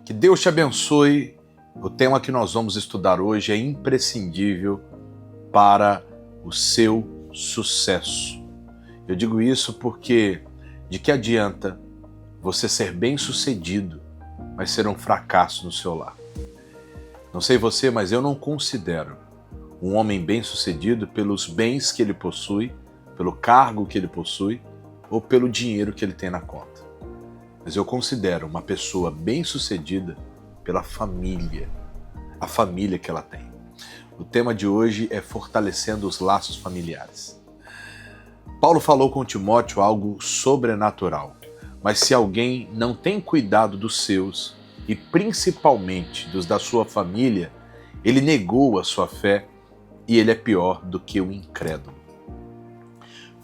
Que Deus te abençoe. O tema que nós vamos estudar hoje é imprescindível para o seu sucesso. Eu digo isso porque de que adianta você ser bem-sucedido, mas ser um fracasso no seu lar? Não sei você, mas eu não considero um homem bem-sucedido pelos bens que ele possui, pelo cargo que ele possui ou pelo dinheiro que ele tem na conta. Mas eu considero uma pessoa bem-sucedida pela família, a família que ela tem. O tema de hoje é fortalecendo os laços familiares. Paulo falou com Timóteo algo sobrenatural, mas se alguém não tem cuidado dos seus, e principalmente dos da sua família, ele negou a sua fé e ele é pior do que o incrédulo.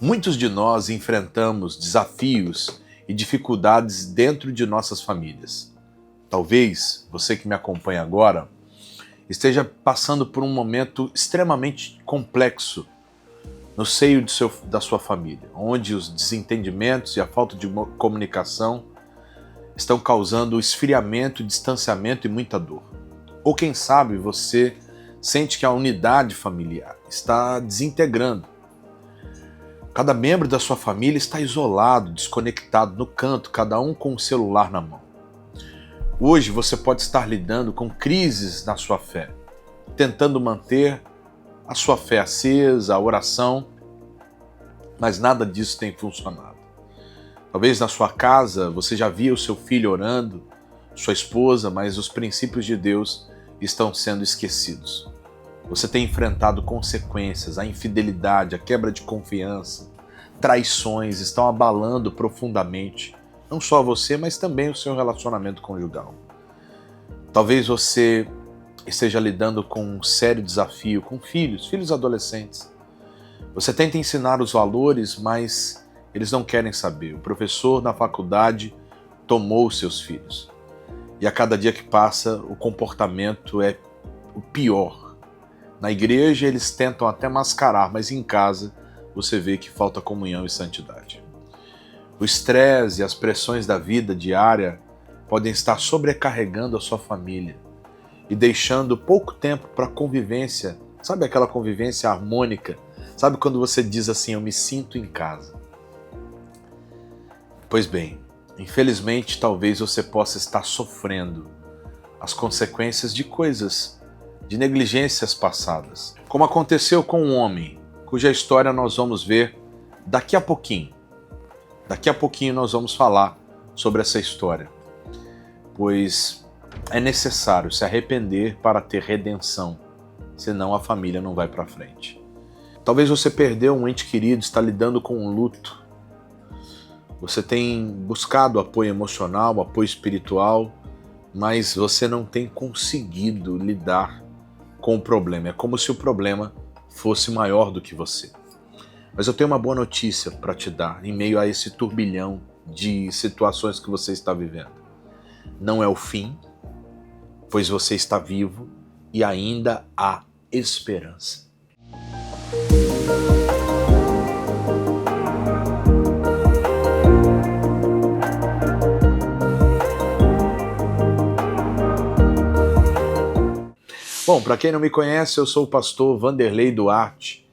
Muitos de nós enfrentamos desafios e dificuldades dentro de nossas famílias. Talvez você que me acompanha agora esteja passando por um momento extremamente complexo no seio da sua família, onde os desentendimentos e a falta de comunicação estão causando esfriamento, distanciamento e muita dor. Ou quem sabe você sente que a unidade familiar está desintegrando. Cada membro da sua família está isolado, desconectado no canto, cada um com o celular na mão. Hoje você pode estar lidando com crises na sua fé, tentando manter a sua fé acesa, a oração, mas nada disso tem funcionado. Talvez na sua casa você já via o seu filho orando, sua esposa, mas os princípios de Deus estão sendo esquecidos. Você tem enfrentado consequências, a infidelidade, a quebra de confiança, traições estão abalando profundamente, não só você, mas também o seu relacionamento conjugal. Talvez você esteja lidando com um sério desafio com filhos adolescentes. Você tenta ensinar os valores, mas eles não querem saber. O professor na faculdade tomou os seus filhos. E a cada dia que passa, o comportamento é o pior. Na igreja eles tentam até mascarar, mas em casa você vê que falta comunhão e santidade. O estresse e as pressões da vida diária podem estar sobrecarregando a sua família e deixando pouco tempo para convivência. Sabe aquela convivência harmônica? Sabe quando você diz assim, eu me sinto em casa? Pois bem, infelizmente talvez você possa estar sofrendo as consequências de coisas, de negligências passadas, como aconteceu com um homem, cuja história nós vamos ver daqui a pouquinho. Daqui a pouquinho nós vamos falar sobre essa história, pois é necessário se arrepender para ter redenção, senão a família não vai para frente. Talvez você perdeu um ente querido, está lidando com um luto. Você tem buscado apoio emocional, apoio espiritual, mas você não tem conseguido lidar com o problema. É como se o problema fosse maior do que você. Mas eu tenho uma boa notícia para te dar em meio a esse turbilhão de situações que você está vivendo. Não é o fim, pois você está vivo e ainda há esperança. Bom, para quem não me conhece, eu sou o pastor Vanderlei Duarte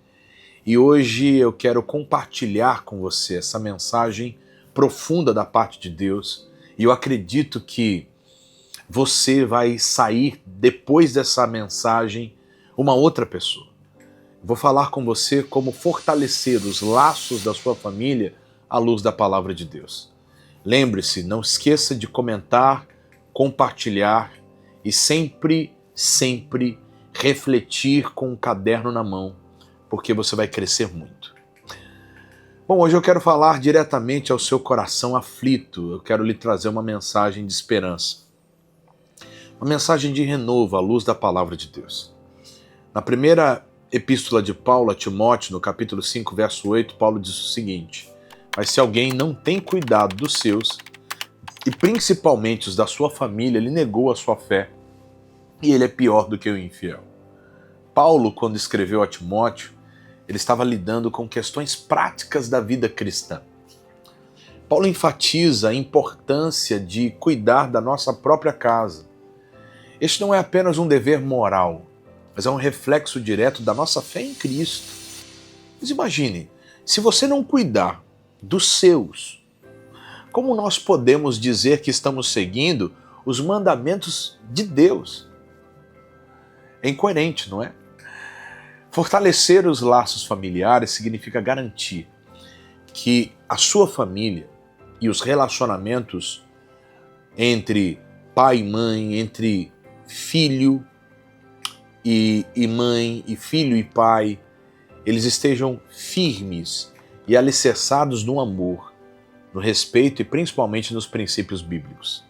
e hoje eu quero compartilhar com você essa mensagem profunda da parte de Deus e eu acredito que você vai sair depois dessa mensagem uma outra pessoa. Vou falar com você como fortalecer os laços da sua família à luz da palavra de Deus. Lembre-se, não esqueça de comentar, compartilhar e sempre refletir com um caderno na mão, porque você vai crescer muito. Bom, hoje eu quero falar diretamente ao seu coração aflito. Eu quero lhe trazer uma mensagem de esperança. Uma mensagem de renovo à luz da palavra de Deus. Na primeira epístola de Paulo a Timóteo, no capítulo 5, verso 8, Paulo diz o seguinte: mas se alguém não tem cuidado dos seus, e principalmente os da sua família, ele negou a sua fé, e ele é pior do que o infiel. Paulo, quando escreveu a Timóteo, ele estava lidando com questões práticas da vida cristã. Paulo enfatiza a importância de cuidar da nossa própria casa. Este não é apenas um dever moral, mas é um reflexo direto da nossa fé em Cristo. Mas imagine, se você não cuidar dos seus, como nós podemos dizer que estamos seguindo os mandamentos de Deus? É incoerente, não é? Fortalecer os laços familiares significa garantir que a sua família e os relacionamentos entre pai e mãe, entre filho e mãe, e filho e pai, eles estejam firmes e alicerçados no amor, no respeito e principalmente nos princípios bíblicos.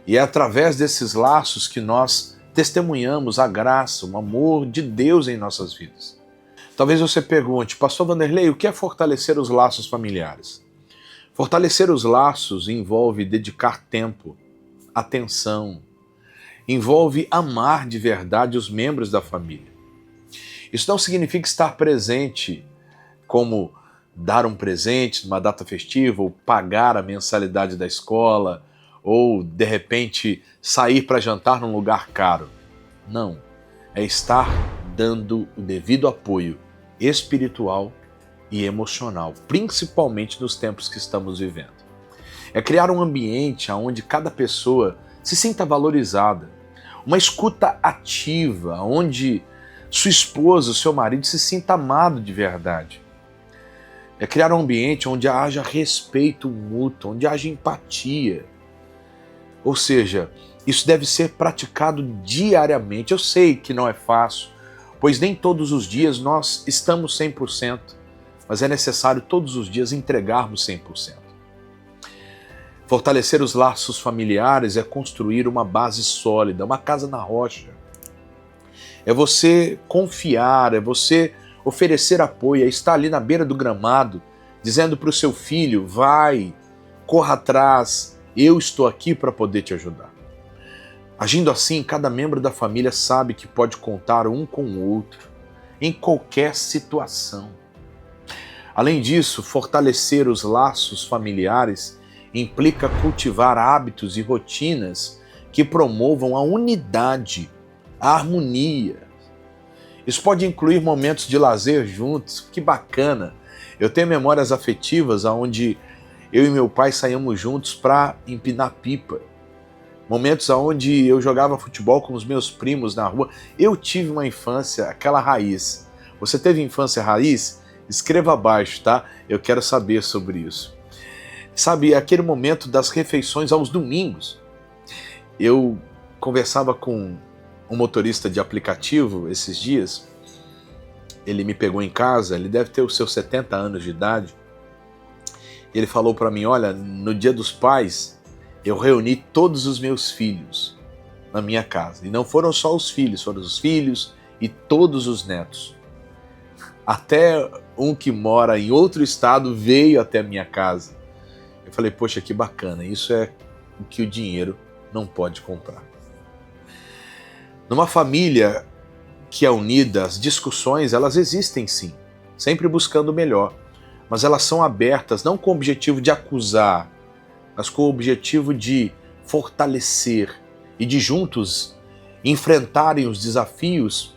E é através desses laços que nós testemunhamos a graça, o amor de Deus em nossas vidas. Talvez você pergunte, Pastor Vanderlei, o que é fortalecer os laços familiares? Fortalecer os laços envolve dedicar tempo, atenção, envolve amar de verdade os membros da família. Isso não significa estar presente como dar um presente numa data festiva, ou pagar a mensalidade da escola, ou de repente sair para jantar num lugar caro. Não, é estar dando o devido apoio espiritual e emocional, principalmente nos tempos que estamos vivendo. É criar um ambiente onde cada pessoa se sinta valorizada, uma escuta ativa, onde sua esposa, seu marido se sinta amado de verdade. É criar um ambiente onde haja respeito mútuo, onde haja empatia. Ou seja, isso deve ser praticado diariamente. Eu sei que não é fácil, pois nem todos os dias nós estamos 100%, mas é necessário todos os dias entregarmos 100%. Fortalecer os laços familiares é construir uma base sólida, uma casa na rocha. É você confiar, é você oferecer apoio, é estar ali na beira do gramado, dizendo para o seu filho, vai, corra atrás, eu estou aqui para poder te ajudar. Agindo assim, cada membro da família sabe que pode contar um com o outro, em qualquer situação. Além disso, fortalecer os laços familiares implica cultivar hábitos e rotinas que promovam a unidade, a harmonia. Isso pode incluir momentos de lazer juntos, que bacana. Eu tenho memórias afetivas onde eu e meu pai saíamos juntos para empinar pipa. Momentos onde eu jogava futebol com os meus primos na rua. Eu tive uma infância, aquela raiz. Você teve infância raiz? Escreva abaixo, tá? Eu quero saber sobre isso. Sabe, aquele momento das refeições aos domingos. Eu conversava com um motorista de aplicativo esses dias. Ele me pegou em casa, ele deve ter os seus 70 anos de idade. Ele falou para mim, olha, no Dia dos Pais, eu reuni todos os meus filhos na minha casa. E não foram só os filhos, foram os filhos e todos os netos. Até um que mora em outro estado veio até a minha casa. Eu falei, poxa, que bacana, isso é o que o dinheiro não pode comprar. Numa família que é unida, as discussões, elas existem sim, sempre buscando o melhor. Mas elas são abertas não com o objetivo de acusar, mas com o objetivo de fortalecer e de juntos enfrentarem os desafios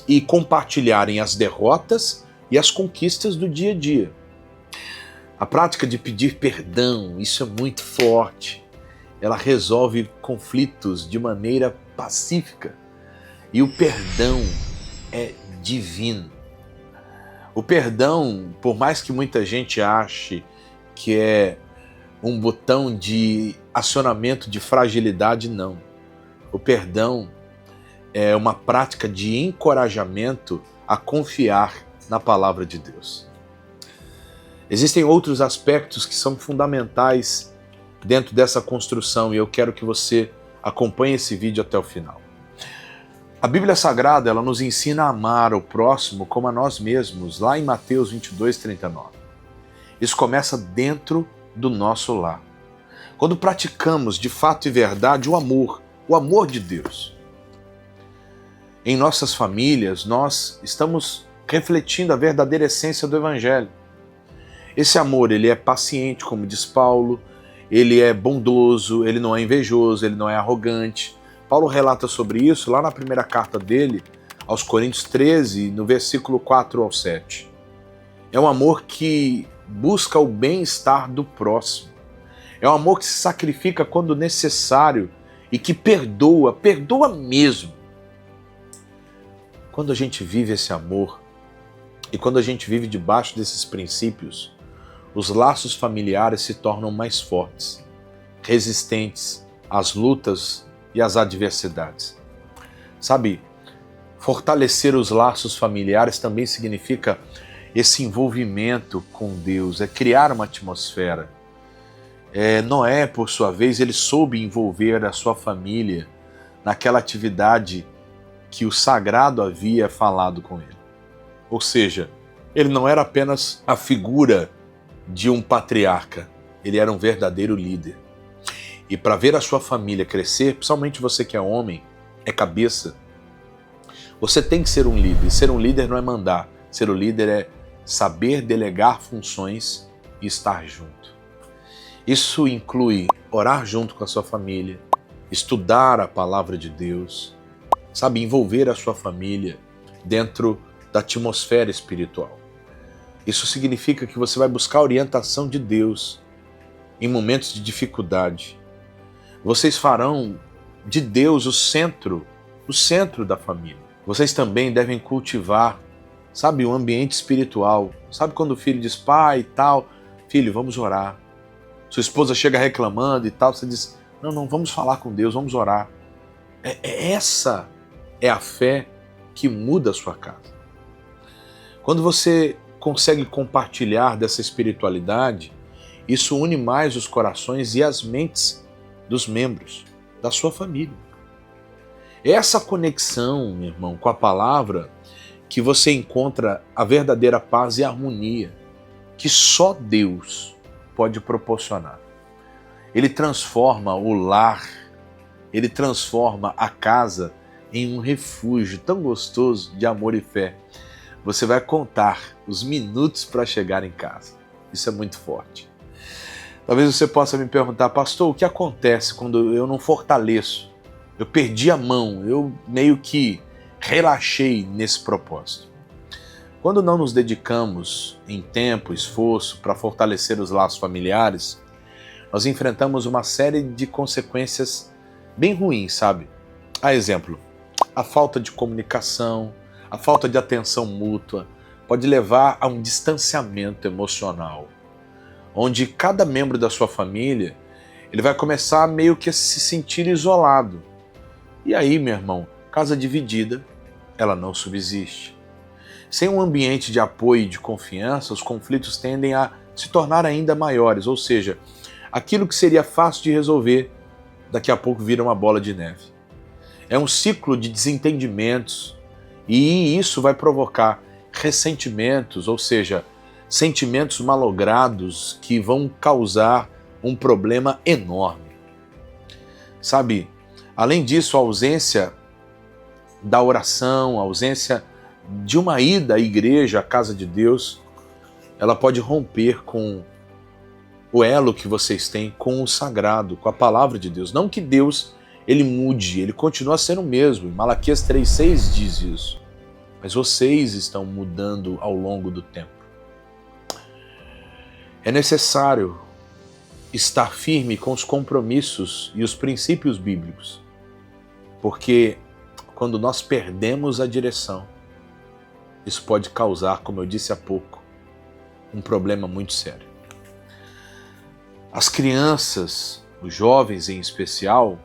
e compartilharem as derrotas e as conquistas do dia a dia. A prática de pedir perdão, isso é muito forte. Ela resolve conflitos de maneira pacífica. E o perdão é divino. O perdão, por mais que muita gente ache que é um botão de acionamento de fragilidade, não. O perdão é uma prática de encorajamento a confiar na palavra de Deus. Existem outros aspectos que são fundamentais dentro dessa construção e eu quero que você acompanhe esse vídeo até o final. A Bíblia Sagrada, ela nos ensina a amar o próximo como a nós mesmos, lá em Mateus 22:39. Isso começa dentro do nosso lar. Quando praticamos de fato e verdade o amor de Deus. Em nossas famílias, nós estamos refletindo a verdadeira essência do Evangelho. Esse amor, ele é paciente, como diz Paulo, ele é bondoso, ele não é invejoso, ele não é arrogante. Paulo relata sobre isso lá na primeira carta dele, aos Coríntios 13, no versículo 4 ao 7. É um amor que busca o bem-estar do próximo. É um amor que se sacrifica quando necessário e que perdoa, perdoa mesmo. Quando a gente vive esse amor e quando a gente vive debaixo desses princípios, os laços familiares se tornam mais fortes, resistentes às lutas e às adversidades. Sabe, fortalecer os laços familiares também significa esse envolvimento com Deus, é criar uma atmosfera. Noé, por sua vez, ele soube envolver a sua família naquela atividade que o sagrado havia falado com ele. Ou seja, ele não era apenas a figura de um patriarca, ele era um verdadeiro líder. E para ver a sua família crescer, principalmente você que é homem, é cabeça, você tem que ser um líder. E ser um líder não é mandar, ser um líder é saber delegar funções e estar junto. Isso inclui orar junto com a sua família, estudar a palavra de Deus, sabe, envolver a sua família dentro da atmosfera espiritual. Isso significa que você vai buscar a orientação de Deus em momentos de dificuldade. Vocês farão de Deus o centro da família. Vocês também devem cultivar, sabe, um ambiente espiritual. Sabe quando o filho diz, pai e tal, filho, vamos orar. Sua esposa chega reclamando e tal, você diz, não, vamos falar com Deus, vamos orar. Essa é a fé que muda a sua casa. Quando você consegue compartilhar dessa espiritualidade, isso une mais os corações e as mentes dos membros da sua família. Essa conexão, meu irmão, com a palavra, que você encontra a verdadeira paz e harmonia que só Deus pode proporcionar. Ele transforma o lar, ele transforma a casa em um refúgio tão gostoso de amor e fé. Você vai contar os minutos para chegar em casa. Isso é muito forte. Talvez você possa me perguntar, pastor, o que acontece quando eu não fortaleço? Eu perdi a mão, eu meio que relaxei nesse propósito. Quando não nos dedicamos em tempo, esforço para fortalecer os laços familiares, nós enfrentamos uma série de consequências bem ruins, sabe? A exemplo, a falta de comunicação, a falta de atenção mútua pode levar a um distanciamento emocional, onde cada membro da sua família ele vai começar meio que a se sentir isolado. E aí, meu irmão, casa dividida, ela não subsiste. Sem um ambiente de apoio e de confiança, os conflitos tendem a se tornar ainda maiores, ou seja, aquilo que seria fácil de resolver, daqui a pouco vira uma bola de neve. É um ciclo de desentendimentos e isso vai provocar ressentimentos, ou seja, sentimentos malogrados que vão causar um problema enorme. Sabe, além disso, a ausência da oração, a ausência de uma ida à igreja, à casa de Deus, ela pode romper com o elo que vocês têm com o sagrado, com a palavra de Deus. Não que Deus ele mude, ele continua sendo o mesmo. Malaquias 3,6 diz isso. Mas vocês estão mudando ao longo do tempo. É necessário estar firme com os compromissos e os princípios bíblicos, porque quando nós perdemos a direção, isso pode causar, como eu disse há pouco, um problema muito sério. As crianças, os jovens em especial,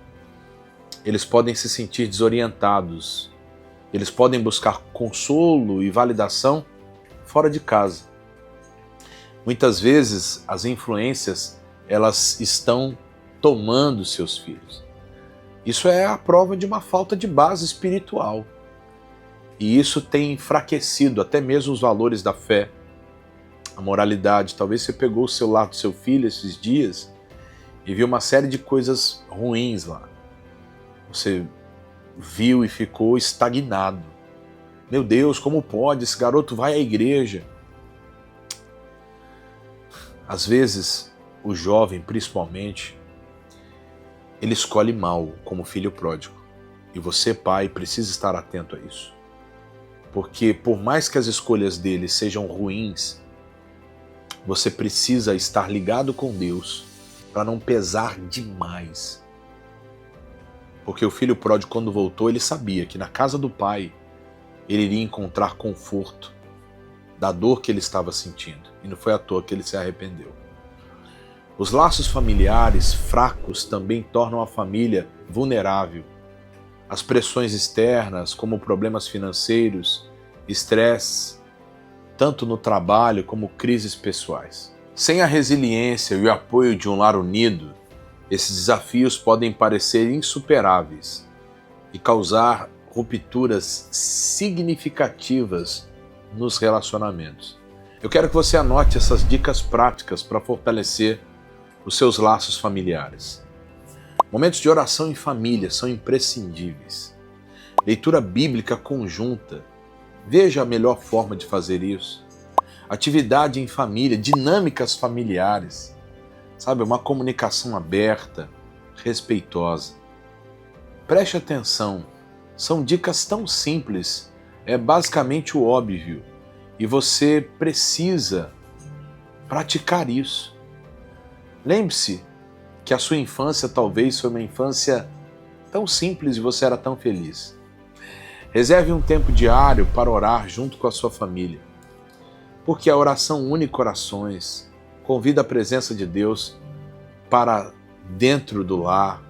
eles podem se sentir desorientados, eles podem buscar consolo e validação fora de casa. Muitas vezes as influências elas estão tomando seus filhos. Isso é a prova de uma falta de base espiritual. E isso tem enfraquecido até mesmo os valores da fé, a moralidade. Talvez você pegou o celular do seu filho esses dias e viu uma série de coisas ruins lá. Você viu e ficou estagnado. Meu Deus, como pode? Esse garoto vai à igreja. Às vezes, o jovem, principalmente, ele escolhe mal como filho pródigo. E você, pai, precisa estar atento a isso. Porque por mais que as escolhas dele sejam ruins, você precisa estar ligado com Deus para não pesar demais. Porque o filho pródigo, quando voltou, ele sabia que na casa do pai ele iria encontrar conforto da dor que ele estava sentindo. E não foi à toa que ele se arrependeu. Os laços familiares fracos também tornam a família vulnerável. As pressões externas, como problemas financeiros, estresse, tanto no trabalho como crises pessoais. Sem a resiliência e o apoio de um lar unido, esses desafios podem parecer insuperáveis e causar rupturas significativas nos relacionamentos. Eu quero que você anote essas dicas práticas para fortalecer os seus laços familiares. Momentos de oração em família são imprescindíveis. Leitura bíblica conjunta. Veja a melhor forma de fazer isso. Atividade em família, dinâmicas familiares. Sabe, uma comunicação aberta, respeitosa. Preste atenção. São dicas tão simples. É basicamente o óbvio. E você precisa praticar isso. Lembre-se que a sua infância talvez foi uma infância tão simples e você era tão feliz. Reserve um tempo diário para orar junto com a sua família, porque a oração une corações, convida a presença de Deus para dentro do lar.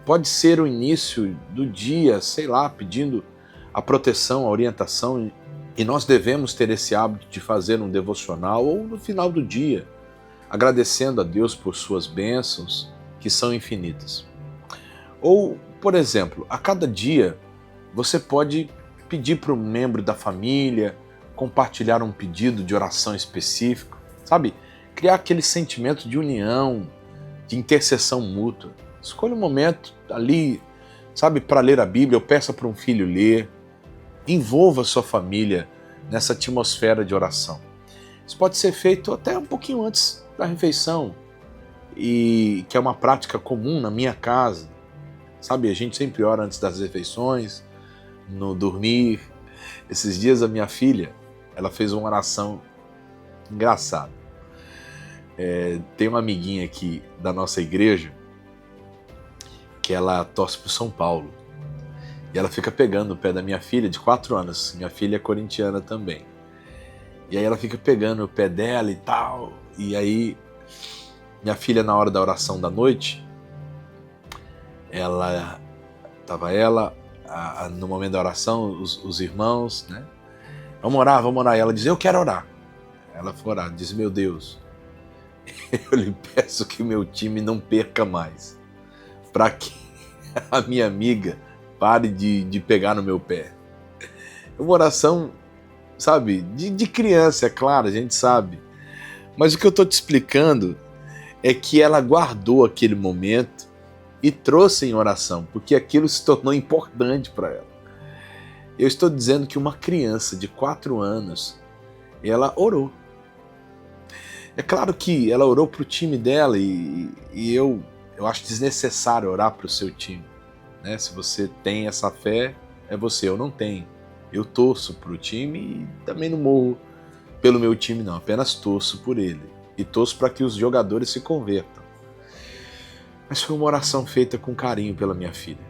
Pode ser o início do dia, sei lá, pedindo a proteção, a orientação, e nós devemos ter esse hábito de fazer um devocional ou no final do dia, agradecendo a Deus por suas bênçãos, que são infinitas. Ou, por exemplo, a cada dia você pode pedir para um membro da família, compartilhar um pedido de oração específico, sabe? Criar aquele sentimento de união, de intercessão mútua. Escolha um momento ali, sabe, para ler a Bíblia, ou peça para um filho ler. Envolva sua família nessa atmosfera de oração. Isso pode ser feito até um pouquinho antes da refeição, e que é uma prática comum na minha casa. Sabe, a gente sempre ora antes das refeições, no dormir. Esses dias a minha filha, ela fez uma oração engraçada. Tem uma amiguinha aqui da nossa igreja que ela torce pro São Paulo. E ela fica pegando o pé da minha filha, de 4 anos. Minha filha é corintiana também. E aí ela fica pegando o pé dela e tal. E aí, minha filha, na hora da oração da noite, no momento da oração, os irmãos, né? Vamos orar. E ela diz, eu quero orar. Ela foi orar, diz, meu Deus, eu lhe peço que meu time não perca mais, para que a minha amiga pare de pegar no meu pé. É uma oração, sabe, de criança, é claro, a gente sabe. Mas o que eu estou te explicando é que ela guardou aquele momento e trouxe em oração, porque aquilo se tornou importante para ela. Eu estou dizendo que uma criança de 4 anos, ela orou. É claro que ela orou para o time dela e eu acho desnecessário orar para o seu time. Né? Se você tem essa fé, é você, eu não tenho. Eu torço para o time e também não morro pelo meu time não, apenas torço por ele. E torço para que os jogadores se convertam. Mas foi uma oração feita com carinho pela minha filha.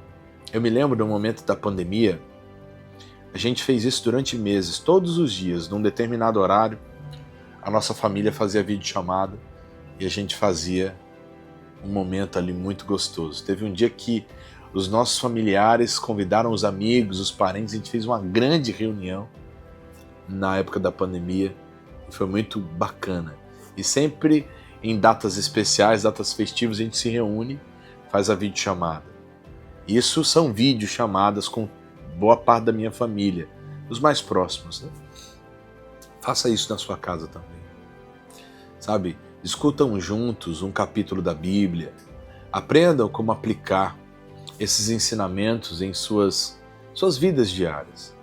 Eu me lembro do momento da pandemia, a gente fez isso durante meses, todos os dias, num determinado horário, a nossa família fazia videochamada e a gente fazia um momento ali muito gostoso. Teve um dia que os nossos familiares convidaram os amigos, os parentes, a gente fez uma grande reunião na época da pandemia e foi muito bacana. E sempre em datas especiais, datas festivas, a gente se reúne, faz a videochamada. Isso são videochamadas com boa parte da minha família, os mais próximos, né? Faça isso na sua casa também. Sabe, discutam juntos um capítulo da Bíblia, aprendam como aplicar esses ensinamentos em suas vidas diárias.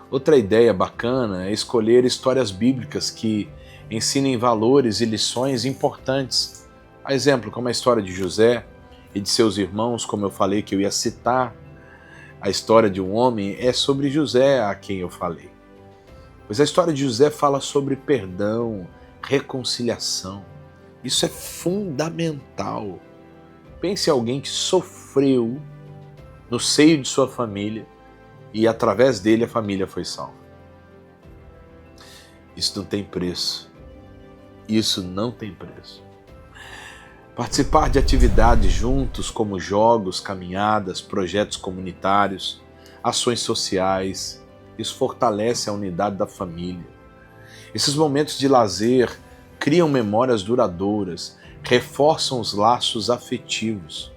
Outra ideia bacana é escolher histórias bíblicas que ensinem valores e lições importantes. A exemplo, como a história de José e de seus irmãos, como eu falei que eu ia citar, a história de um homem é sobre José a quem eu falei. Pois a história de José fala sobre perdão, reconciliação. Isso é fundamental. Pense em alguém que sofreu no seio de sua família e através dele a família foi salva. Isso não tem preço. Isso não tem preço. Participar de atividades juntos, como jogos, caminhadas, projetos comunitários, ações sociais, isso fortalece a unidade da família. Esses momentos de lazer criam memórias duradouras, reforçam os laços afetivos.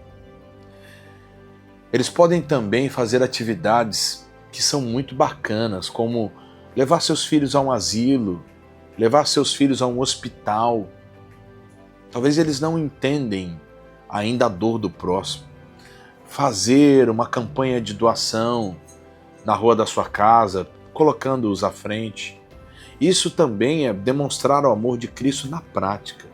Eles podem também fazer atividades que são muito bacanas, como levar seus filhos a um asilo, levar seus filhos a um hospital. Talvez eles não entendem ainda a dor do próximo. Fazer uma campanha de doação na rua da sua casa, colocando-os à frente. Isso também é demonstrar o amor de Cristo na prática.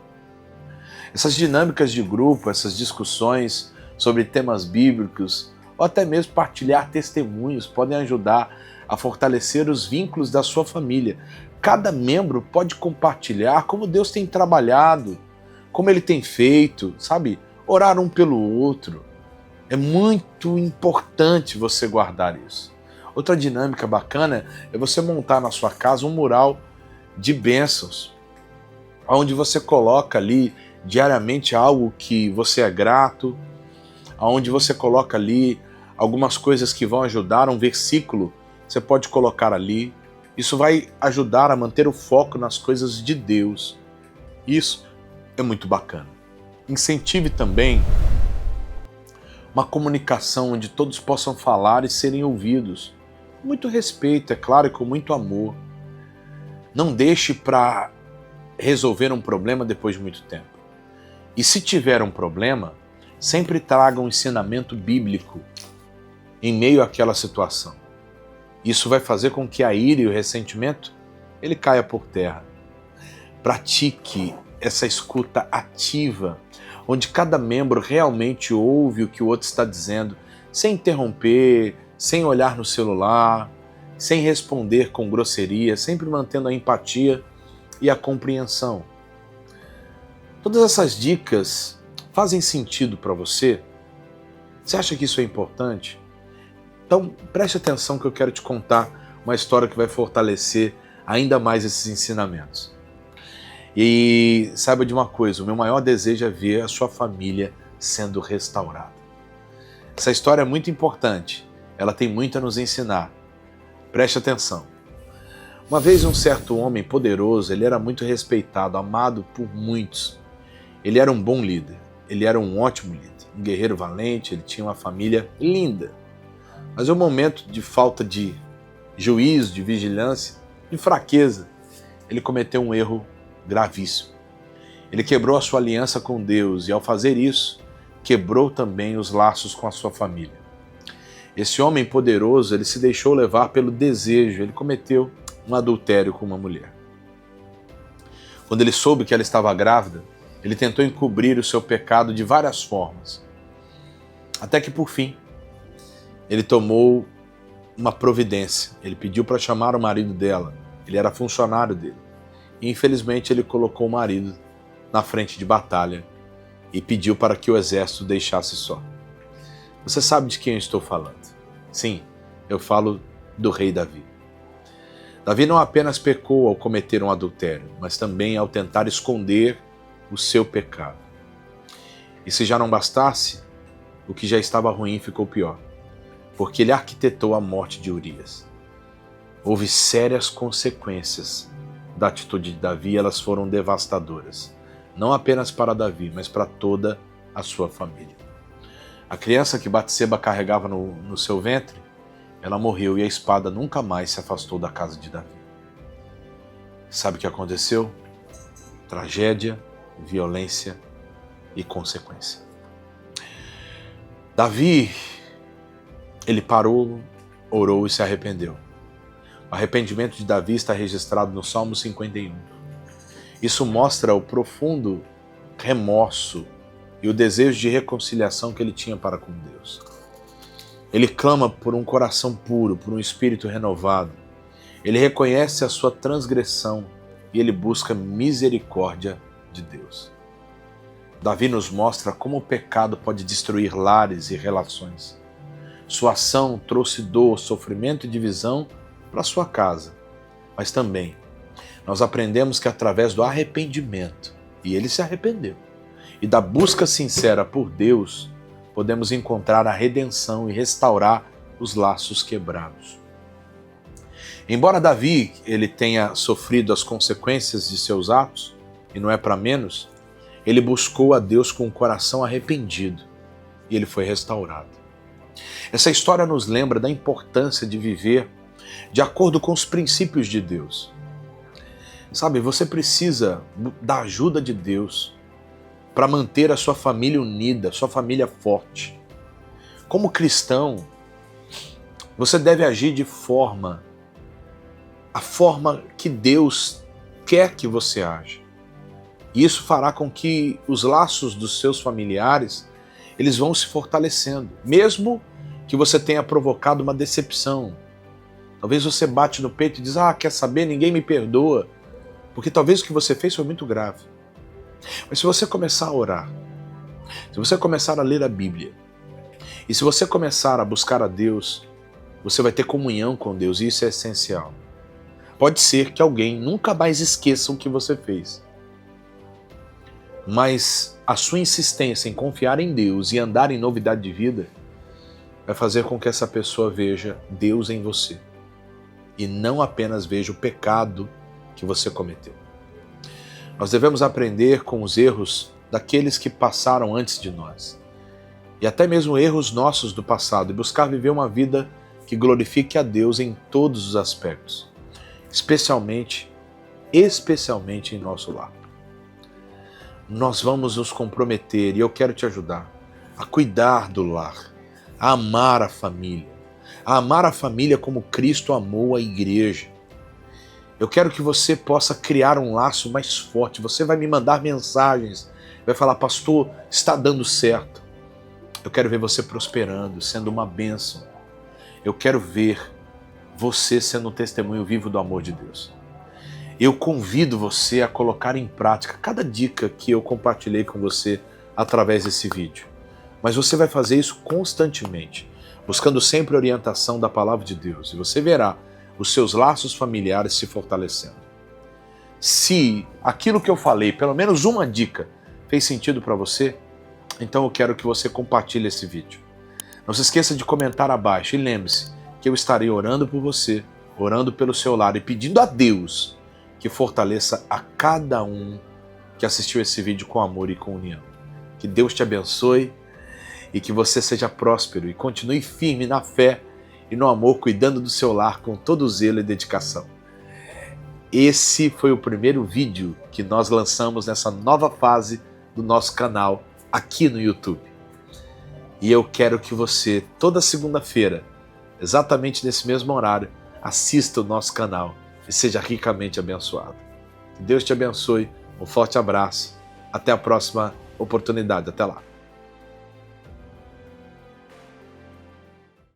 Essas dinâmicas de grupo, essas discussões sobre temas bíblicos, ou até mesmo partilhar testemunhos, podem ajudar a fortalecer os vínculos da sua família. Cada membro pode compartilhar como Deus tem trabalhado, como Ele tem feito, sabe? Orar um pelo outro. É muito importante você guardar isso. Outra dinâmica bacana é você montar na sua casa um mural de bênçãos, onde você coloca ali diariamente algo que você é grato, onde você coloca ali algumas coisas que vão ajudar, um versículo você pode colocar ali. Isso vai ajudar a manter o foco nas coisas de Deus. Isso é muito bacana. Incentive também uma comunicação onde todos possam falar e serem ouvidos. Com muito respeito, é claro, e com muito amor. Não deixe para resolver um problema depois de muito tempo. E se tiver um problema, sempre traga um ensinamento bíblico em meio àquela situação. Isso vai fazer com que a ira e o ressentimento ele caia por terra. Pratique essa escuta ativa, onde cada membro realmente ouve o que o outro está dizendo, sem interromper, sem olhar no celular, sem responder com grosseria, sempre mantendo a empatia e a compreensão. Todas essas dicas fazem sentido para você? Você acha que isso é importante? Então preste atenção que eu quero te contar uma história que vai fortalecer ainda mais esses ensinamentos. E saiba de uma coisa, o meu maior desejo é ver a sua família sendo restaurada. Essa história é muito importante, ela tem muito a nos ensinar. Preste atenção. Uma vez um certo homem poderoso, ele era muito respeitado, amado por muitos. Ele era um bom líder, ele era um ótimo líder, um guerreiro valente, ele tinha uma família linda. Mas em um momento de falta de juízo, de vigilância, de fraqueza, ele cometeu um erro gravíssimo. Ele quebrou a sua aliança com Deus e, ao fazer isso, quebrou também os laços com a sua família. Esse homem poderoso, ele se deixou levar pelo desejo, ele cometeu um adultério com uma mulher. Quando ele soube que ela estava grávida, ele tentou encobrir o seu pecado de várias formas. Até que, por fim, ele tomou uma providência. Ele pediu para chamar o marido dela. Ele era funcionário dele. E, infelizmente, ele colocou o marido na frente de batalha e pediu para que o exército o deixasse só. Você sabe de quem eu estou falando? Sim, eu falo do rei Davi. Davi não apenas pecou ao cometer um adultério, mas também ao tentar esconder o seu pecado. E se já não bastasse, o que já estava ruim ficou pior, porque ele arquitetou a morte de Urias. Houve sérias consequências da atitude de Davi, elas foram devastadoras, não apenas para Davi, mas para toda a sua família. A criança que Batseba carregava no seu ventre, ela morreu e a espada nunca mais se afastou da casa de Davi. Sabe o que aconteceu? Tragédia, violência e consequência. Davi, ele parou, orou e se arrependeu. O arrependimento de Davi está registrado no Salmo 51. Isso mostra o profundo remorso e o desejo de reconciliação que ele tinha para com Deus. Ele clama por um coração puro, por um espírito renovado. Ele reconhece a sua transgressão e ele busca misericórdia de Deus. Davi nos mostra como o pecado pode destruir lares e relações. Sua ação trouxe dor, sofrimento e divisão para sua casa, mas também nós aprendemos que através do arrependimento, e ele se arrependeu, e da busca sincera por Deus, podemos encontrar a redenção e restaurar os laços quebrados. Embora Davi ele tenha sofrido as consequências de seus atos, e não é para menos, ele buscou a Deus com o coração arrependido, e ele foi restaurado. Essa história nos lembra da importância de viver de acordo com os princípios de Deus. Sabe, você precisa da ajuda de Deus para manter a sua família unida, sua família forte. Como cristão, você deve agir a forma que Deus quer que você age. E isso fará com que os laços dos seus familiares, eles vão se fortalecendo, mesmo que você tenha provocado uma decepção. Talvez você bate no peito e diz, quer saber, ninguém me perdoa, porque talvez o que você fez foi muito grave. Mas se você começar a orar, se você começar a ler a Bíblia, e se você começar a buscar a Deus, você vai ter comunhão com Deus, e isso é essencial. Pode ser que alguém nunca mais esqueça o que você fez, mas a sua insistência em confiar em Deus e andar em novidade de vida vai fazer com que essa pessoa veja Deus em você e não apenas veja o pecado que você cometeu. Nós devemos aprender com os erros daqueles que passaram antes de nós e até mesmo erros nossos do passado e buscar viver uma vida que glorifique a Deus em todos os aspectos, especialmente em nosso lar. Nós vamos nos comprometer, e eu quero te ajudar, a cuidar do lar, a amar a família como Cristo amou a igreja. Eu quero que você possa criar um laço mais forte. Você vai me mandar mensagens, vai falar, pastor, está dando certo. Eu quero ver você prosperando, sendo uma bênção. Eu quero ver você sendo um testemunho vivo do amor de Deus. Eu convido você a colocar em prática cada dica que eu compartilhei com você através desse vídeo. Mas você vai fazer isso constantemente, buscando sempre a orientação da palavra de Deus. E você verá os seus laços familiares se fortalecendo. Se aquilo que eu falei, pelo menos uma dica, fez sentido para você, então eu quero que você compartilhe esse vídeo. Não se esqueça de comentar abaixo e lembre-se que eu estarei orando por você, orando pelo seu lar e pedindo a Deus que fortaleça a cada um que assistiu esse vídeo com amor e com união. Que Deus te abençoe e que você seja próspero e continue firme na fé e no amor, cuidando do seu lar com todo zelo e dedicação. Esse foi o primeiro vídeo que nós lançamos nessa nova fase do nosso canal aqui no YouTube. E eu quero que você, toda segunda-feira, exatamente nesse mesmo horário, assista o nosso canal e seja ricamente abençoado. Que Deus te abençoe, um forte abraço, até a próxima oportunidade, até lá.